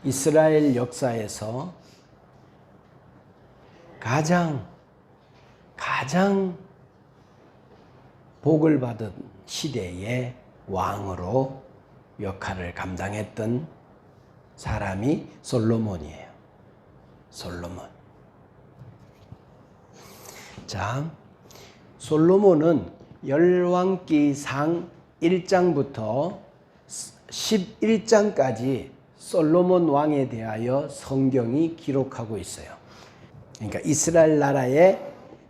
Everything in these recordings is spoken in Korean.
이스라엘 역사에서 가장 복을 받은 시대의 왕으로 역할을 감당했던 사람이 솔로몬이에요. 솔로몬. 자, 솔로몬은 열왕기상 1장부터 11장까지 솔로몬 왕에 대하여 성경이 기록하고 있어요. 그러니까 이스라엘 나라의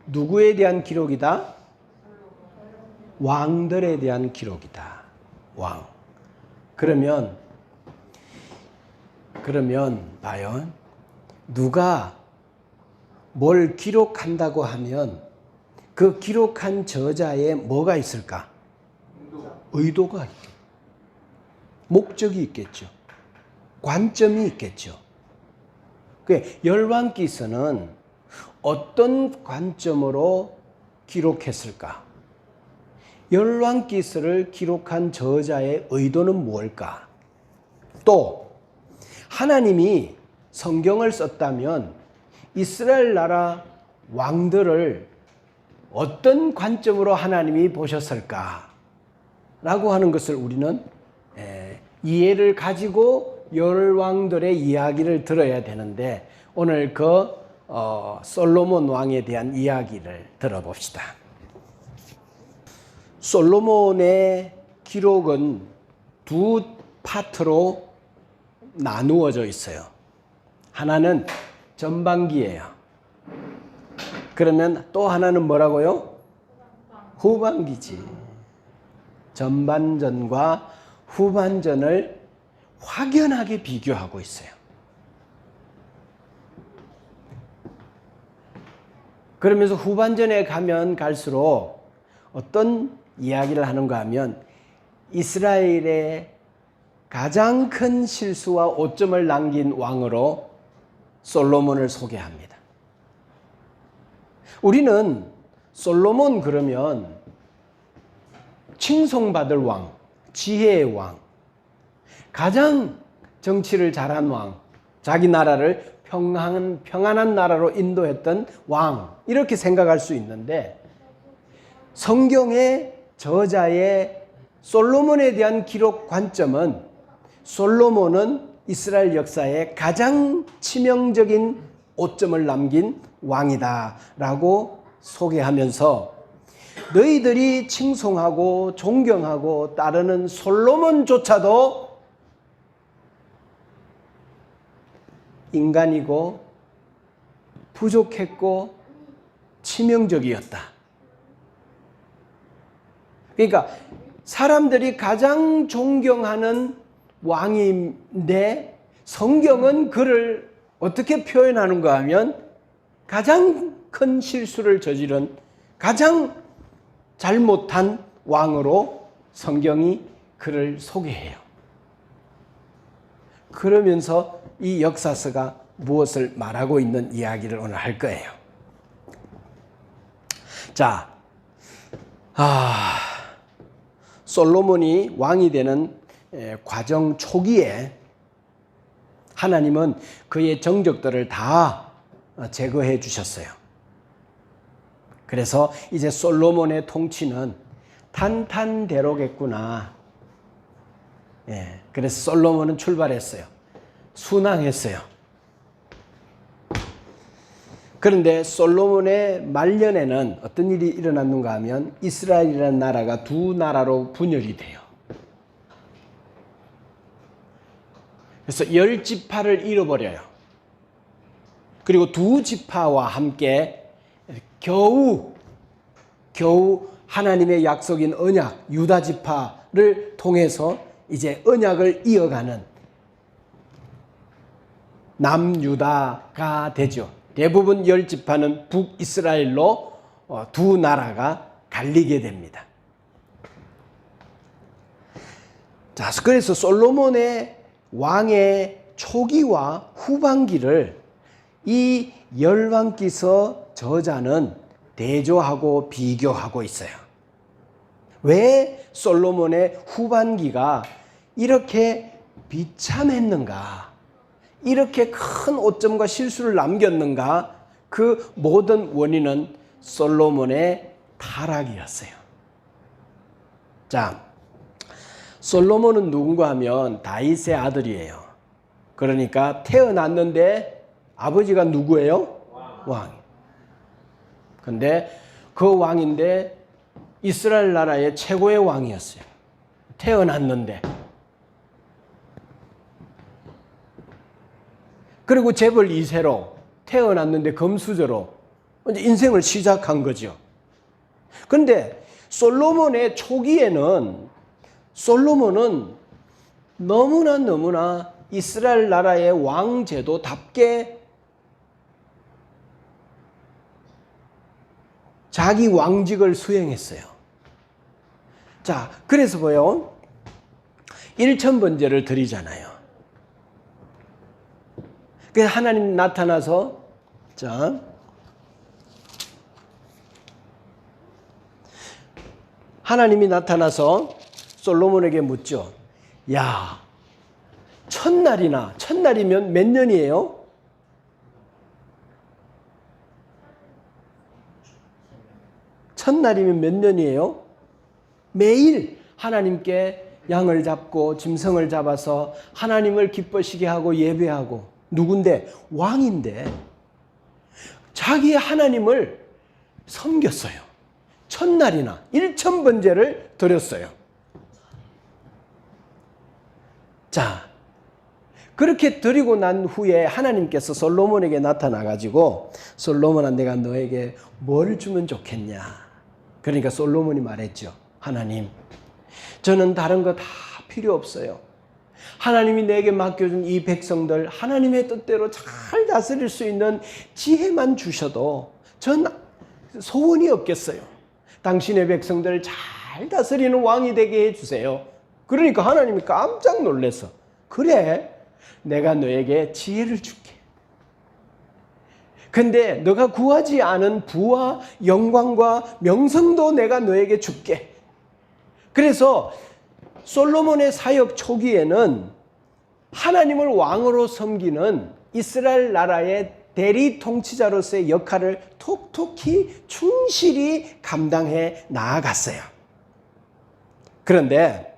누구에 대한 기록이다? 왕들에 대한 기록이다. 왕. 그러면 봐요. 누가 뭘 기록한다고 하면 그 기록한 저자에 뭐가 있을까? 의도가 있겠죠. 목적이 있겠죠. 관점이 있겠죠. 열왕기서는 어떤 관점으로 기록했을까? 열왕기서를 기록한 저자의 의도는 무엇일까? 또 하나님이 성경을 썼다면 이스라엘 나라 왕들을 어떤 관점으로 하나님이 보셨을까? 라고 하는 것을 우리는 이해를 가지고 열왕들의 이야기를 들어야 되는데 오늘 솔로몬 왕에 대한 이야기를 들어봅시다. 솔로몬의 기록은 두 파트로 나누어져 있어요. 하나는 전반기예요. 그러면 또 하나는 뭐라고요? 후반기지. 전반전과 후반전을 확연하게 비교하고 있어요. 그러면서 후반전에 가면 갈수록 어떤 이야기를 하는가 하면 이스라엘의 가장 큰 실수와 오점을 남긴 왕으로 솔로몬을 소개합니다. 우리는 솔로몬 그러면 칭송받을 왕, 지혜의 왕, 가장 정치를 잘한 왕, 자기 나라를 평안한 나라로 인도했던 왕, 이렇게 생각할 수 있는데 성경의 저자의 솔로몬에 대한 기록 관점은 솔로몬은 이스라엘 역사에 가장 치명적인 오점을 남긴 왕이다 라고 소개하면서 너희들이 칭송하고 존경하고 따르는 솔로몬조차도 인간이고 부족했고 치명적이었다. 그러니까 사람들이 가장 존경하는 왕인데 성경은 그를 어떻게 표현하는가 하면 가장 큰 실수를 저지른 가장 잘못한 왕으로 성경이 그를 소개해요. 그러면서 이 역사서가 무엇을 말하고 있는 이야기를 오늘 할 거예요. 자, 솔로몬이 왕이 되는 과정 초기에 하나님은 그의 정적들을 다 제거해 주셨어요. 그래서 이제 솔로몬의 통치는 탄탄대로겠구나. 그래서 솔로몬은 출발했어요. 순항했어요. 그런데 솔로몬의 말년에는 어떤 일이 일어났는가 하면 이스라엘이라는 나라가 두 나라로 분열이 돼요. 그래서 10지파를 잃어버려요. 그리고 두 지파와 함께 겨우 하나님의 약속인 언약, 유다 지파를 통해서 이제 언약을 이어가는 남유다가 되죠. 대부분 10지파는 북이스라엘로 두 나라가 갈리게 됩니다. 자, 그래서 솔로몬의 왕의 초기와 후반기를 이 열왕기서 저자는 대조하고 비교하고 있어요. 왜 솔로몬의 후반기가 이렇게 비참했는가? 이렇게 큰 오점과 실수를 남겼는가? 그 모든 원인은 솔로몬의 타락이었어요. 자, 솔로몬은 누군가 하면 다윗의 아들이에요. 그러니까 태어났는데 아버지가 누구예요? 왕. 근데 그 왕인데 이스라엘 나라의 최고의 왕이었어요. 태어났는데. 그리고 재벌 2세로 태어났는데 금수저로 이제 인생을 시작한 거죠. 그런데 솔로몬의 초기에는 솔로몬은 너무나 이스라엘 나라의 왕제도답게 자기 왕직을 수행했어요. 자, 그래서 보여. 일천번제를 드리잖아요. 그래서 하나님 나타나서, 자, 하나님이 나타나서 솔로몬에게 묻죠. 야, 첫날이면 몇 년이에요? 첫날이면 몇 년이에요? 매일 하나님께 양을 잡고 짐승을 잡아서 하나님을 기쁘시게 하고 예배하고, 누군데? 왕인데 자기의 하나님을 섬겼어요. 첫날이나 1000번제를 드렸어요. 자, 그렇게 드리고 난 후에 하나님께서 솔로몬에게 나타나가지고, 솔로몬아, 내가 너에게 뭘 주면 좋겠냐? 그러니까 솔로몬이 말했죠. 하나님, 저는 다른 거 다 필요 없어요. 하나님이 내게 맡겨준 이 백성들 하나님의 뜻대로 잘 다스릴 수 있는 지혜만 주셔도 전 소원이 없겠어요. 당신의 백성들을 잘 다스리는 왕이 되게 해주세요. 그러니까 하나님이 깜짝 놀라서, 그래, 내가 너에게 지혜를 줄게. 근데 너가 구하지 않은 부와 영광과 명성도 내가 너에게 줄게. 그래서 솔로몬의 사역 초기에는 하나님을 왕으로 섬기는 이스라엘 나라의 대리 통치자로서의 역할을 톡톡히 충실히 감당해 나아갔어요. 그런데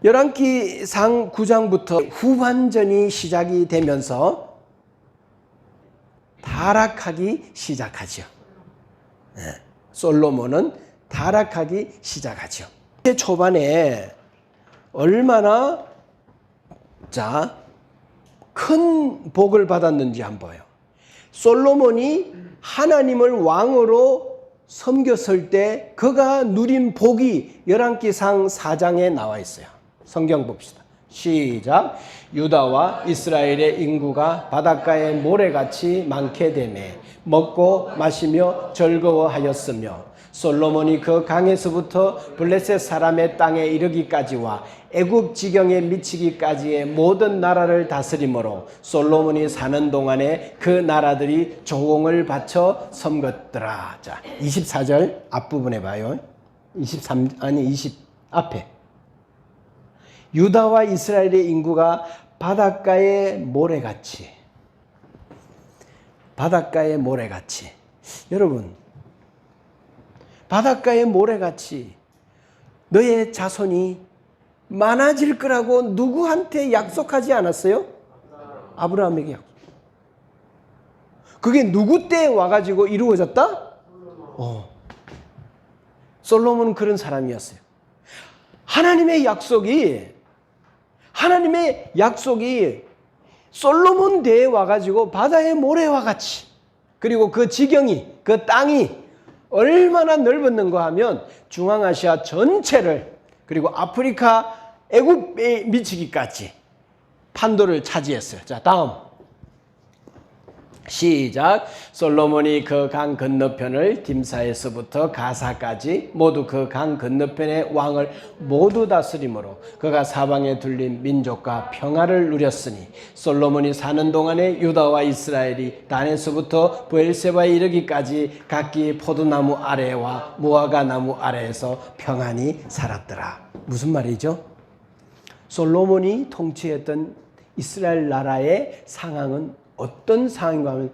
열왕기상 9장부터 후반전이 시작이 되면서 타락하기 시작하죠. 솔로몬은 타락하기 시작하죠. 초반에 얼마나 큰 복을 받았는지 한번 봐요. 솔로몬이 하나님을 왕으로 섬겼을 때 그가 누린 복이 열왕기상 4장에 나와 있어요. 성경 봅시다. 시작. 유다와 이스라엘의 인구가 바닷가의 모래같이 많게 되매 먹고 마시며 즐거워하였으며, 솔로몬이 그 강에서부터 블레셋 사람의 땅에 이르기까지와 애굽 지경에 미치기까지의 모든 나라를 다스림으로 솔로몬이 사는 동안에 그 나라들이 조공을 바쳐 섬겼더라. 자, 24절 앞부분에 봐요. 20 앞에. 유다와 이스라엘의 인구가 바닷가의 모래같이. 여러분, 바닷가의 모래같이 너의 자손이 많아질 거라고 누구한테 약속하지 않았어요? 아브라함에게 약속. 그게 누구 때에 와가지고 이루어졌다? 솔로몬은 그런 사람이었어요. 하나님의 약속이 솔로몬 때에 와가지고 바다의 모래와 같이, 그리고 그 지경이, 그 땅이 얼마나 넓었는가 하면 중앙아시아 전체를, 그리고 아프리카 애굽에 미치기까지 판도를 차지했어요. 자, 다음. 시작. 솔로몬이 그 강 건너편을 딤사에서부터 가사까지 모두 그 강 건너편의 왕을 모두 다스림으로 그가 사방에 둘린 민족과 평화를 누렸으니, 솔로몬이 사는 동안에 유다와 이스라엘이 단에서부터 브엘세바에 이르기까지 각기 포도나무 아래와 무화과 나무 아래에서 평안히 살았더라. 무슨 말이죠? 솔로몬이 통치했던 이스라엘 나라의 상황은 어떤 상황인가 하면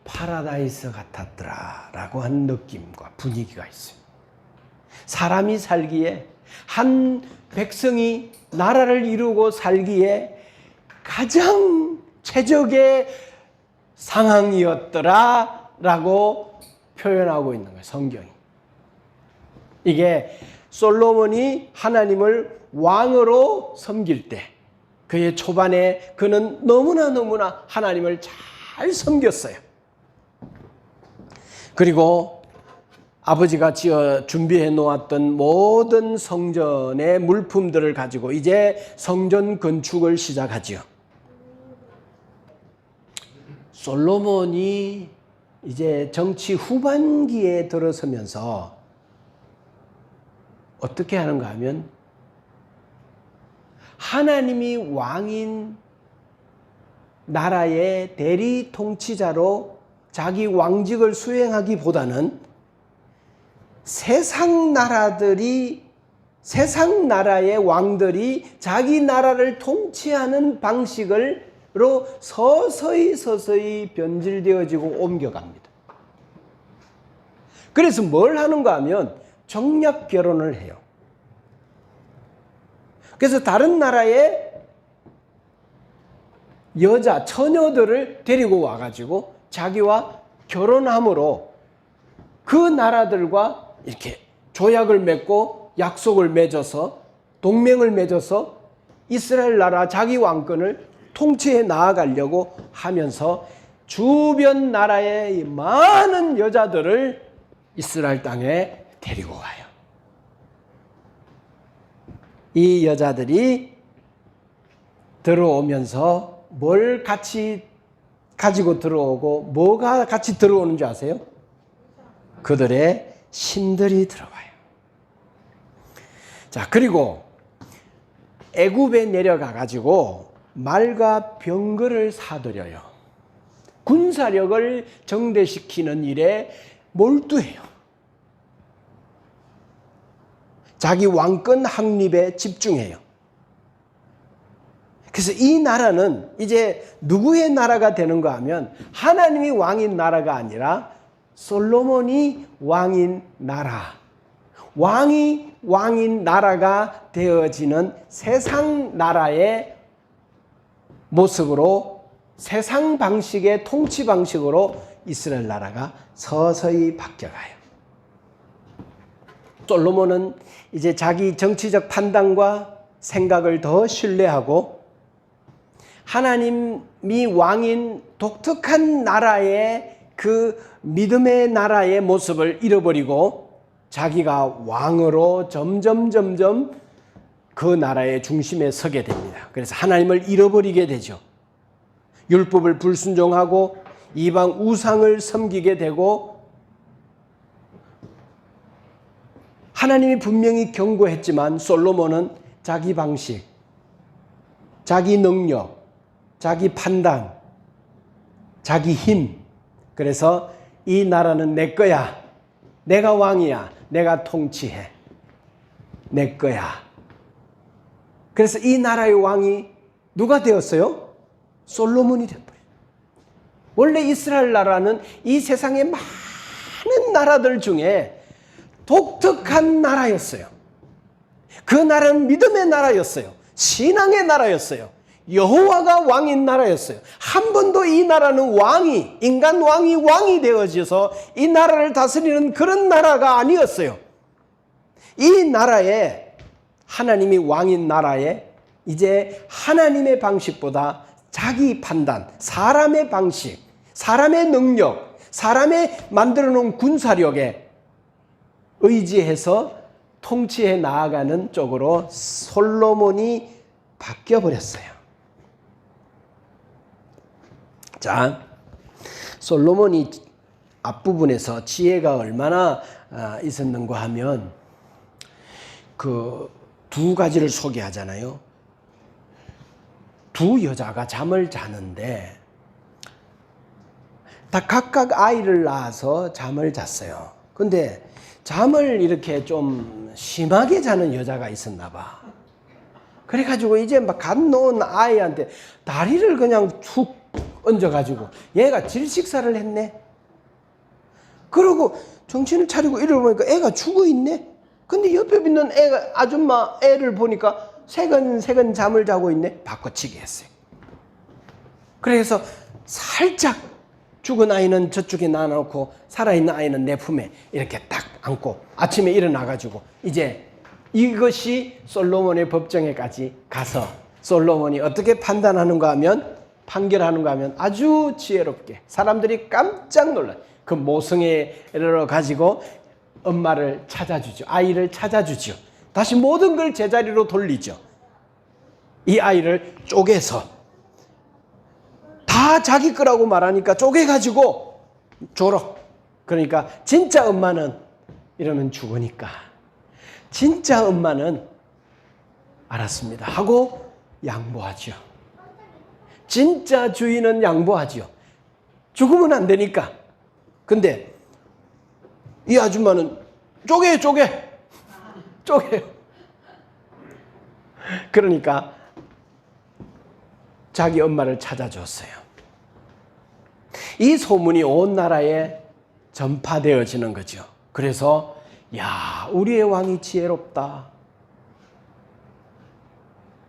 파라다이스 같았더라 라고 하는 느낌과 분위기가 있어요. 사람이 살기에, 한 백성이 나라를 이루고 살기에 가장 최적의 상황이었더라 라고 표현하고 있는 거예요, 성경이. 이게 솔로몬이 하나님을 왕으로 섬길 때, 그의 초반에 그는 너무나 하나님을 잘 섬겼어요. 그리고 아버지가 준비해 놓았던 모든 성전의 물품들을 가지고 이제 성전 건축을 시작하지요. 솔로몬이 이제 정치 후반기에 들어서면서 어떻게 하는가 하면 하나님이 왕인 나라의 대리 통치자로 자기 왕직을 수행하기보다는 세상 나라의 왕들이 자기 나라를 통치하는 방식으로 서서히 변질되어지고 옮겨갑니다. 그래서 뭘 하는가 하면 정략 결혼을 해요. 그래서 다른 나라의 여자, 처녀들을 데리고 와가지고 자기와 결혼함으로 그 나라들과 이렇게 조약을 맺고 약속을 맺어서 동맹을 맺어서 이스라엘 나라 자기 왕권을 통치해 나아가려고 하면서 주변 나라의 많은 여자들을 이스라엘 땅에 데리고 와요. 이 여자들이 들어오면서 뭘 같이 가지고 들어오고 뭐가 같이 들어오는 줄 아세요? 그들의 신들이 들어와요. 자, 그리고 애굽에 내려가 가지고 말과 병거를 사들여요. 군사력을 정대시키는 일에 몰두해요. 자기 왕권 확립에 집중해요. 그래서 이 나라는 이제 누구의 나라가 되는가 하면 하나님이 왕인 나라가 아니라 솔로몬이 왕인 나라, 왕이 왕인 나라가 되어지는 세상 나라의 모습으로, 세상 방식의 통치 방식으로 이스라엘 나라가 서서히 바뀌어가요. 솔로몬은 이제 자기 정치적 판단과 생각을 더 신뢰하고 하나님이 왕인 독특한 나라의 그 믿음의 나라의 모습을 잃어버리고 자기가 왕으로 점점 그 나라의 중심에 서게 됩니다. 그래서 하나님을 잃어버리게 되죠. 율법을 불순종하고 이방 우상을 섬기게 되고, 하나님이 분명히 경고했지만 솔로몬은 자기 방식, 자기 능력, 자기 판단, 자기 힘, 그래서 이 나라는 내 거야, 내가 왕이야, 내가 통치해, 내 거야. 그래서 이 나라의 왕이 누가 되었어요? 솔로몬이 되었어요. 원래 이스라엘 나라는 이 세상의 많은 나라들 중에 독특한 나라였어요. 그 나라는 믿음의 나라였어요. 신앙의 나라였어요. 여호와가 왕인 나라였어요. 한 번도 이 나라는 인간 왕이 되어져서 이 나라를 다스리는 그런 나라가 아니었어요. 이 나라에, 하나님이 왕인 나라에 이제 하나님의 방식보다 자기 판단, 사람의 방식, 사람의 능력, 사람의 만들어 놓은 군사력에 의지해서 통치해 나아가는 쪽으로 솔로몬이 바뀌어 버렸어요. 자, 솔로몬이 앞부분에서 지혜가 얼마나 있었는가 하면 그 두 가지를 소개하잖아요. 두 여자가 잠을 자는데 다 각각 아이를 낳아서 잠을 잤어요. 근데 잠을 이렇게 좀 심하게 자는 여자가 있었나 봐. 그래가지고 이제 막 갓 놓은 아이한테 다리를 그냥 툭 얹어가지고 얘가 질식사를 했네. 그러고 정신을 차리고 일어보니까 애가 죽어있네. 근데 옆에 있는 애가 아줌마 애를 보니까 새근새근 잠을 자고 있네. 바꿔치기 했어요. 그래서 살짝 죽은 아이는 저쪽에 놔놓고 살아있는 아이는 내 품에 이렇게 딱 안고 아침에 일어나가지고 이제 이것이 솔로몬의 법정에까지 가서 솔로몬이 어떻게 판단하는가 하면 판결하는가 하면 아주 지혜롭게 사람들이 깜짝 놀라요. 그 모성애를 가지고 엄마를 찾아주죠. 아이를 찾아주죠. 다시 모든 걸 제자리로 돌리죠. 이 아이를 쪼개서 다 자기 거라고 말하니까 쪼개가지고 줘라. 그러니까 진짜 엄마는 이러면 죽으니까 진짜 엄마는 알았습니다 하고 양보하죠. 진짜 주인은 양보하죠. 죽으면 안 되니까. 근데 이 아줌마는 쪼개요. 그러니까 자기 엄마를 찾아줬어요. 이 소문이 온 나라에 전파되어지는 거죠. 그래서 야, 우리의 왕이 지혜롭다.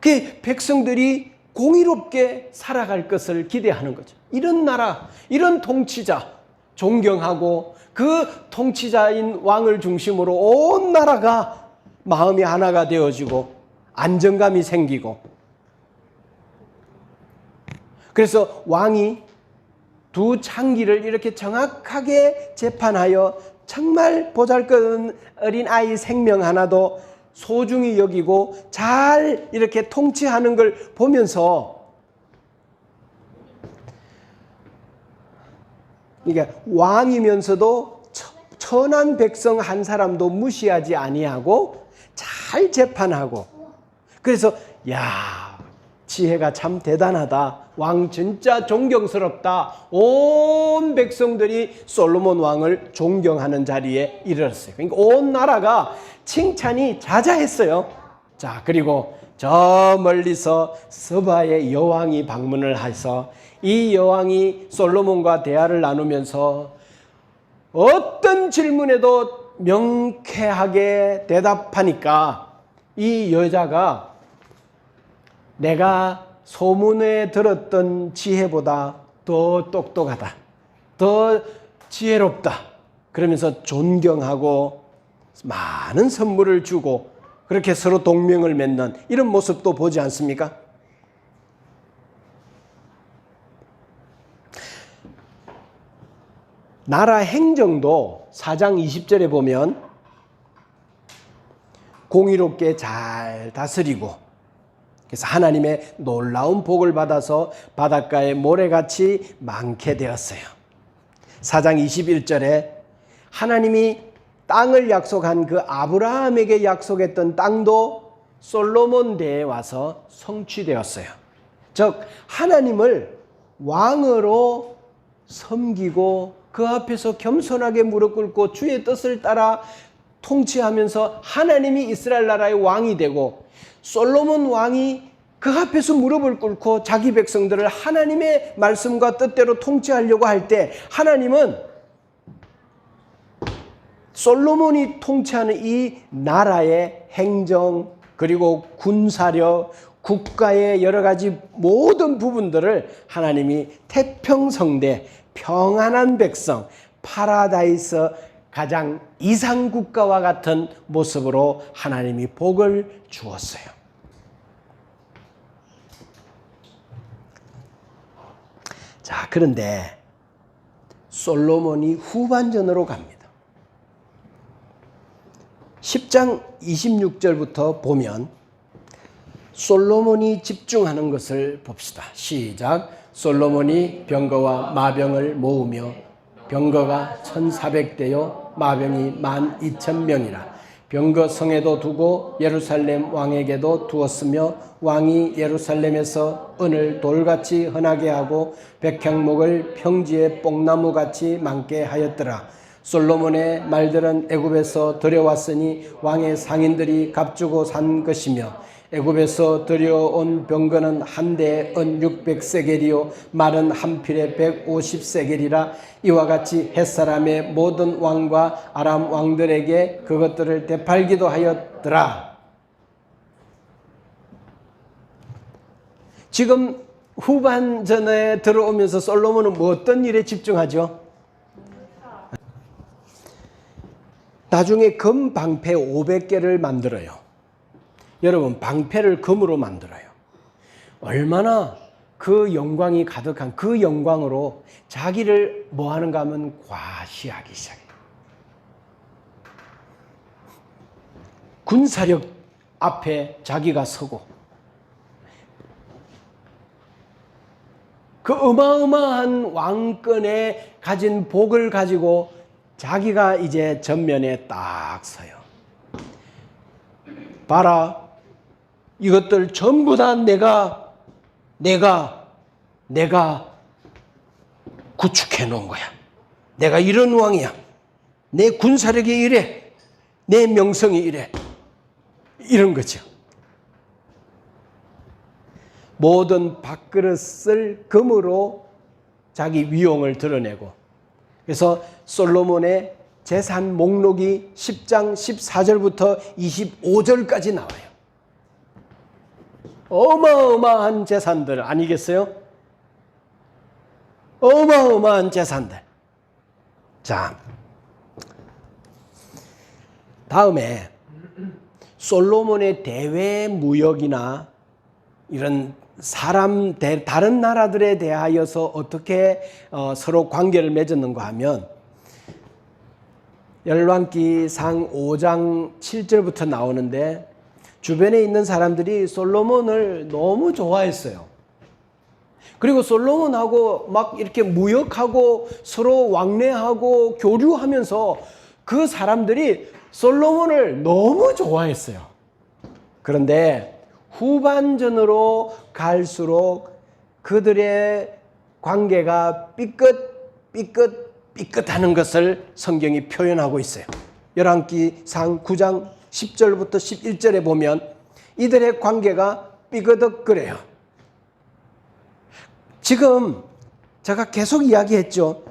그 백성들이 공의롭게 살아갈 것을 기대하는 거죠. 이런 나라, 이런 통치자 존경하고 그 통치자인 왕을 중심으로 온 나라가 마음이 하나가 되어지고 안정감이 생기고, 그래서 왕이 두 창기를 이렇게 정확하게 재판하여 정말 보잘것없는 어린아이 생명 하나도 소중히 여기고 잘 이렇게 통치하는 걸 보면서, 그러니까 왕이면서도 천한 백성 한 사람도 무시하지 아니하고 잘 재판하고, 그래서 야, 지혜가 참 대단하다. 왕 진짜 존경스럽다. 온 백성들이 솔로몬 왕을 존경하는 자리에 이르렀어요. 그러니까 온 나라가 칭찬이 자자했어요. 자, 그리고 저 멀리서 서바의 여왕이 방문을 해서 이 여왕이 솔로몬과 대화를 나누면서 어떤 질문에도 명쾌하게 대답하니까 이 여자가 내가 소문에 들었던 지혜보다 더 똑똑하다, 더 지혜롭다, 그러면서 존경하고 많은 선물을 주고 그렇게 서로 동맹을 맺는 이런 모습도 보지 않습니까? 나라 행정도 4장 20절에 보면 공의롭게 잘 다스리고, 그래서 하나님의 놀라운 복을 받아서 바닷가에 모래같이 많게 되었어요. 4장 21절에 하나님이 땅을 약속한 그 아브라함에게 약속했던 땅도 솔로몬 대에 와서 성취되었어요. 즉 하나님을 왕으로 섬기고 그 앞에서 겸손하게 무릎 꿇고 주의 뜻을 따라 통치하면서 하나님이 이스라엘 나라의 왕이 되고, 솔로몬 왕이 그 앞에서 무릎을 꿇고 자기 백성들을 하나님의 말씀과 뜻대로 통치하려고 할 때 하나님은 솔로몬이 통치하는 이 나라의 행정, 그리고 군사력, 국가의 여러 가지 모든 부분들을 하나님이 태평성대, 평안한 백성, 파라다이스 가장 이상 국가와 같은 모습으로 하나님이 복을 주었어요. 자, 그런데 솔로몬이 후반전으로 갑니다. 10장 26절부터 보면 솔로몬이 집중하는 것을 봅시다. 시작. 솔로몬이 병거와 마병을 모으며 병거가 1400대요 마병이 12,000명이라 병거 성에도 두고 예루살렘 왕에게도 두었으며 왕이 예루살렘에서 은을 돌같이 흔하게 하고 백향목을 평지에 뽕나무같이 많게 하였더라. 솔로몬의 말들은 애굽에서 들여왔으니 왕의 상인들이 값주고 산 것이며 애굽에서 들여온 병거는 한 대에 은 600세겔이요 말은 한 필에 150세겔이라. 이와 같이 햇사람의 모든 왕과 아람 왕들에게 그것들을 되팔기도 하였더라. 지금 후반전에 들어오면서 솔로몬은 뭐 어떤 일에 집중하죠? 나중에 금 방패 500개를 만들어요. 여러분, 방패를 금으로 만들어요. 얼마나 그 영광이 가득한 그 영광으로 자기를 뭐 하는가 하면 과시하기 시작해요. 군사력 앞에 자기가 서고 그 어마어마한 왕권에 가진 복을 가지고 자기가 이제 전면에 딱 서요. 봐라, 이것들 전부 다 내가 구축해 놓은 거야. 내가 이런 왕이야. 내 군사력이 이래. 내 명성이 이래. 이런 거죠. 모든 밥그릇을 금으로 자기 위용을 드러내고, 그래서 솔로몬의 재산 목록이 10장 14절부터 25절까지 나와요. 어마어마한 재산들 아니겠어요? 어마어마한 재산들. 자, 다음에 솔로몬의 대외 무역이나 이런 다른 나라들에 대하여서 어떻게 서로 관계를 맺었는가 하면, 열왕기상 5장 7절부터 나오는데, 주변에 있는 사람들이 솔로몬을 너무 좋아했어요. 그리고 솔로몬하고 막 이렇게 무역하고 서로 왕래하고 교류하면서 그 사람들이 솔로몬을 너무 좋아했어요. 그런데 후반전으로 갈수록 그들의 관계가 삐끗하는 것을 성경이 표현하고 있어요. 열왕기상 9장 10절부터 11절에 보면 이들의 관계가 삐그덕거려요. 지금 제가 계속 이야기했죠.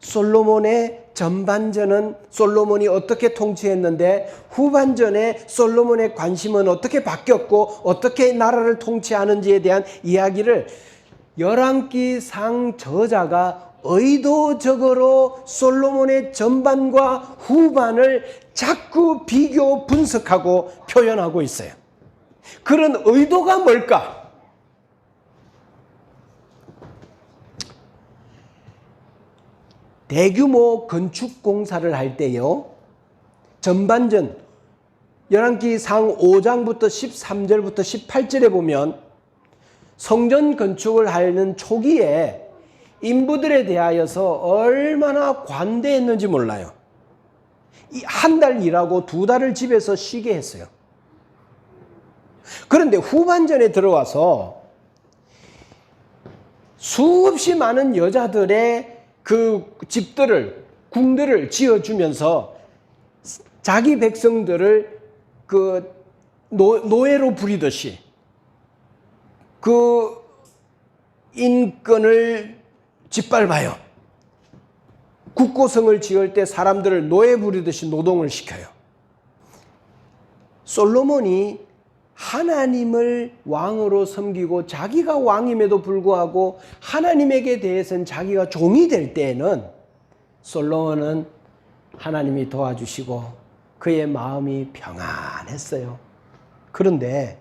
솔로몬의 전반전은 솔로몬이 어떻게 통치했는데, 후반전에 솔로몬의 관심은 어떻게 바뀌었고 어떻게 나라를 통치하는지에 대한 이야기를 열왕기상 저자가 의도적으로 솔로몬의 전반과 후반을 자꾸 비교 분석하고 표현하고 있어요. 그런 의도가 뭘까? 대규모 건축 공사를 할 때요, 전반전 열왕기상 5장부터 13절부터 18절에 보면 성전 건축을 하는 초기에 인부들에 대하여서 얼마나 관대했는지 몰라요. 한 달 일하고 2달을 집에서 쉬게 했어요. 그런데 후반전에 들어와서 수없이 많은 여자들의 그 집들을, 궁들을 지어주면서 자기 백성들을 그 노예로 부리듯이 그 인권을 짓밟아요. 국고성을 지을 때 사람들을 노예 부리듯이 노동을 시켜요. 솔로몬이 하나님을 왕으로 섬기고 자기가 왕임에도 불구하고 하나님에게 대해서는 자기가 종이 될 때에는 솔로몬은 하나님이 도와주시고 그의 마음이 평안했어요. 그런데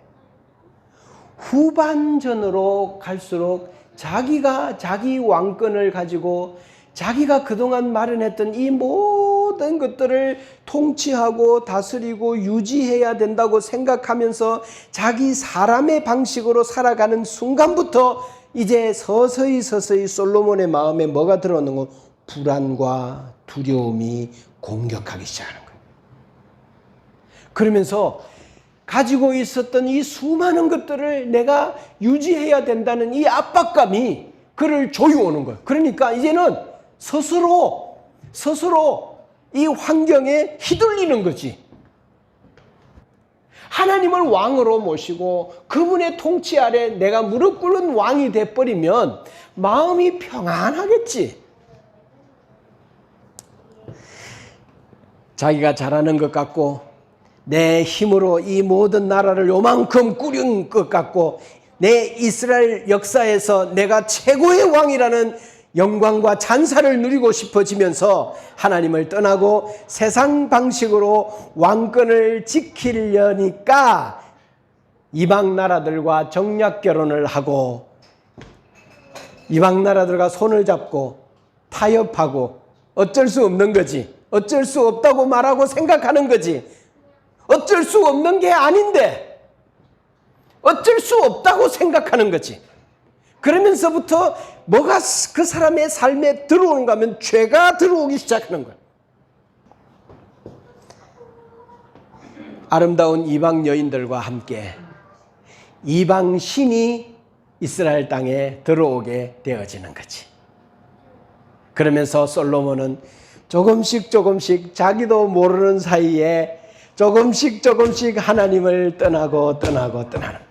후반전으로 갈수록 자기가 자기 왕권을 가지고 자기가 그동안 마련했던 이 모든 것들을 통치하고 다스리고 유지해야 된다고 생각하면서 자기 사람의 방식으로 살아가는 순간부터 이제 서서히 솔로몬의 마음에 뭐가 들어오는 거? 불안과 두려움이 공격하기 시작하는 거예요. 그러면서 가지고 있었던 이 수많은 것들을 내가 유지해야 된다는 이 압박감이 그를 조여오는 거예요. 그러니까 이제는 스스로 이 환경에 휘둘리는 거지. 하나님을 왕으로 모시고 그분의 통치 아래 내가 무릎 꿇는 왕이 돼버리면 마음이 평안하겠지. 자기가 잘하는 것 같고 내 힘으로 이 모든 나라를 요만큼 꾸린 것 같고 내 이스라엘 역사에서 내가 최고의 왕이라는 영광과 찬사를 누리고 싶어지면서 하나님을 떠나고 세상 방식으로 왕권을 지키려니까 이방 나라들과 정략 결혼을 하고 이방 나라들과 손을 잡고 타협하고 어쩔 수 없는 거지. 어쩔 수 없다고 말하고 생각하는 거지. 어쩔 수 없는 게 아닌데 어쩔 수 없다고 생각하는 거지. 그러면서부터 뭐가 그 사람의 삶에 들어오는가 하면 죄가 들어오기 시작하는 거야. 아름다운 이방 여인들과 함께 이방 신이 이스라엘 땅에 들어오게 되어지는 거지. 그러면서 솔로몬은 조금씩 자기도 모르는 사이에 조금씩 하나님을 떠나는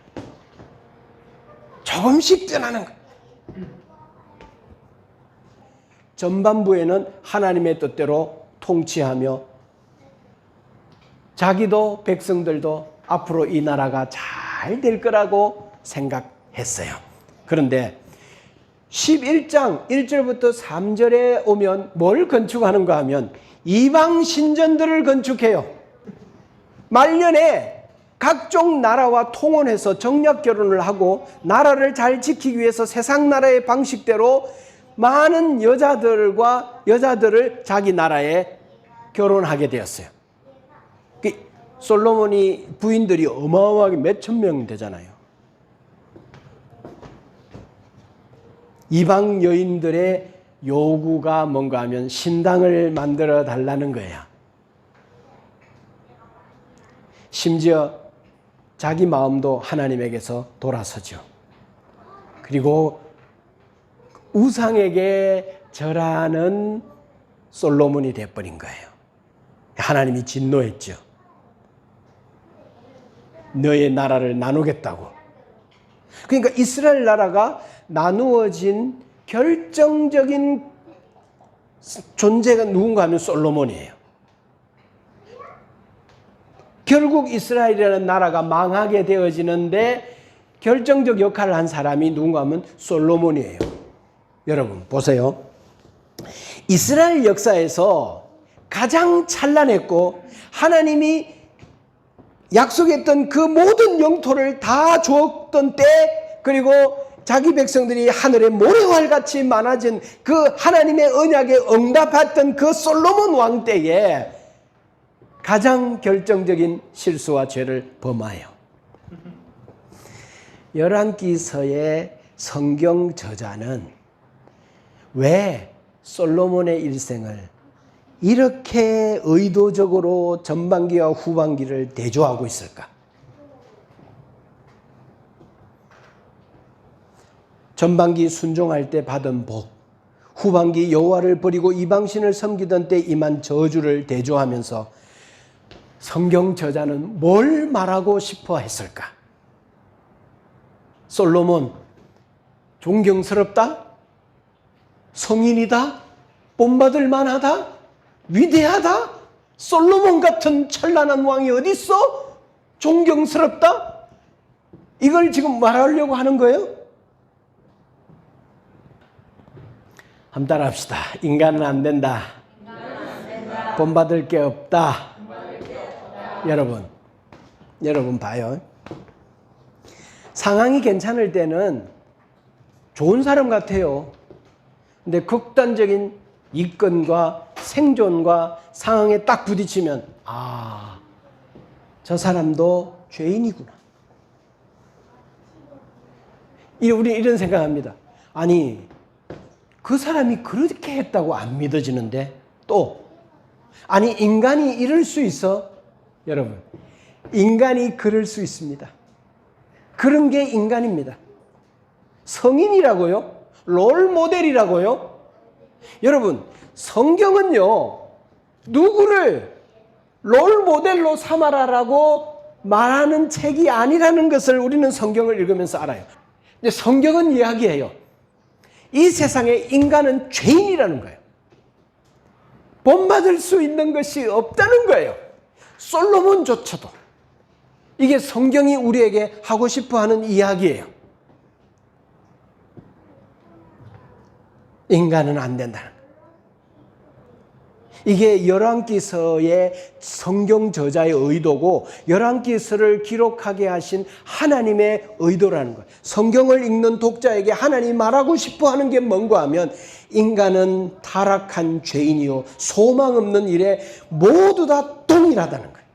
조금씩 떠나는 거예요. 전반부에는 하나님의 뜻대로 통치하며 자기도 백성들도 앞으로 이 나라가 잘 될 거라고 생각했어요. 그런데 11장 1절부터 3절에 오면 뭘 건축하는가 하면 이방 신전들을 건축해요. 말년에 각종 나라와 통혼해서 정략 결혼을 하고 나라를 잘 지키기 위해서 세상 나라의 방식대로 많은 여자들을 자기 나라에 결혼하게 되었어요. 솔로몬이 부인들이 어마어마하게 몇천 명 되잖아요. 이방 여인들의 요구가 뭔가 하면 신당을 만들어 달라는 거야. 심지어 자기 마음도 하나님에게서 돌아서죠. 그리고 우상에게 절하는 솔로몬이 되어버린 거예요. 하나님이 진노했죠. 너의 나라를 나누겠다고. 그러니까 이스라엘 나라가 나누어진 결정적인 존재가 누군가 하면 솔로몬이에요. 결국 이스라엘이라는 나라가 망하게 되어지는데 결정적 역할을 한 사람이 누군가 하면 솔로몬이에요. 여러분 보세요. 이스라엘 역사에서 가장 찬란했고 하나님이 약속했던 그 모든 영토를 다 주었던 때, 그리고 자기 백성들이 하늘의 모래활같이 많아진 그 하나님의 언약에 응답했던 그 솔로몬 왕 때에 가장 결정적인 실수와 죄를 범하여 열왕기서의 성경 저자는 왜 솔로몬의 일생을 이렇게 의도적으로 전반기와 후반기를 대조하고 있을까? 전반기 순종할 때 받은 복, 후반기 여호와를 버리고 이방신을 섬기던 때 임한 저주를 대조하면서 성경 저자는 뭘 말하고 싶어 했을까? 솔로몬 존경스럽다? 성인이다? 본받을 만하다? 위대하다? 솔로몬 같은 찬란한 왕이 어디 있어? 존경스럽다? 이걸 지금 말하려고 하는 거예요? 한번 따라합시다. 인간은 안 된다. 본받을 게 없다. 여러분 봐요. 상황이 괜찮을 때는 좋은 사람 같아요. 근데 극단적인 이권과 생존과 상황에 딱 부딪히면 저 사람도 죄인이구나. 우리 이런 생각합니다. 아니 그 사람이 그렇게 했다고 안 믿어지는데 아니 인간이 이럴 수 있어? 여러분 인간이 그럴 수 있습니다. 그런 게 인간입니다. 성인이라고요? 롤 모델이라고요? 여러분 성경은요 누구를 롤 모델로 삼아라라고 말하는 책이 아니라는 것을 우리는 성경을 읽으면서 알아요. 근데 성경은 이야기해요. 이 세상에 인간은 죄인이라는 거예요. 본받을 수 있는 것이 없다는 거예요. 솔로몬조차도. 이게 성경이 우리에게 하고 싶어 하는 이야기예요. 인간은 안 된다는 거예요. 이게 열왕기서의 성경 저자의 의도고 열왕기서를 기록하게 하신 하나님의 의도라는 거예요. 성경을 읽는 독자에게 하나님이 말하고 싶어 하는 게 뭔가 하면 인간은 타락한 죄인이요 소망 없는 일에 모두 다 동일하다는 거예요.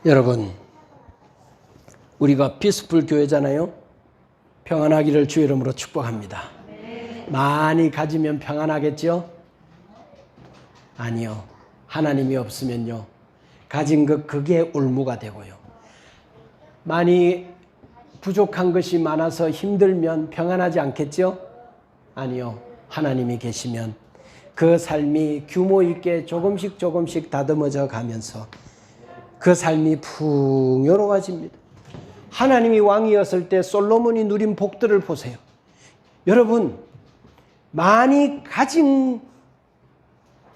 여러분, 우리가 피스풀 교회잖아요. 평안하기를 주의 이름으로 축복합니다. 많이 가지면 평안하겠죠? 아니요. 하나님이 없으면요. 가진 것 그게 올무가 되고요. 많이 부족한 것이 많아서 힘들면 평안하지 않겠죠? 아니요. 하나님이 계시면 그 삶이 규모 있게 조금씩 다듬어져 가면서 그 삶이 풍요로워집니다. 하나님이 왕이었을 때 솔로몬이 누린 복들을 보세요. 여러분, 많이 가진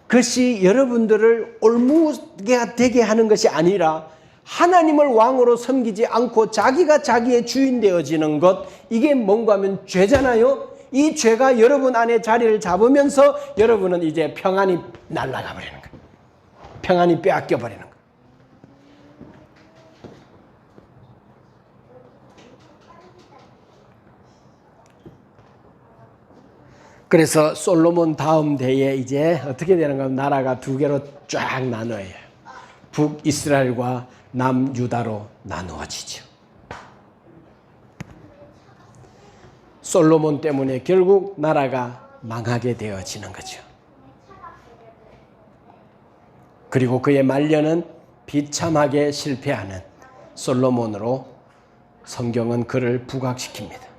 것이 여러분들을 올무가 되게 하는 것이 아니라 하나님을 왕으로 섬기지 않고 자기가 자기의 주인 되어지는 것, 이게 뭔가 하면 죄잖아요. 이 죄가 여러분 안에 자리를 잡으면서 여러분은 이제 평안이 날아가 버리는 거예요. 평안이 빼앗겨 버리는 거예요. 그래서 솔로몬 다음 대에 이제 어떻게 되는가 하면 나라가 두 개로 쫙 나눠요. 북이스라엘과 남유다로 나누어지죠. 솔로몬 때문에 결국 나라가 망하게 되어지는 거죠. 그리고 그의 말년은 비참하게 실패하는 솔로몬으로 성경은 그를 부각시킵니다.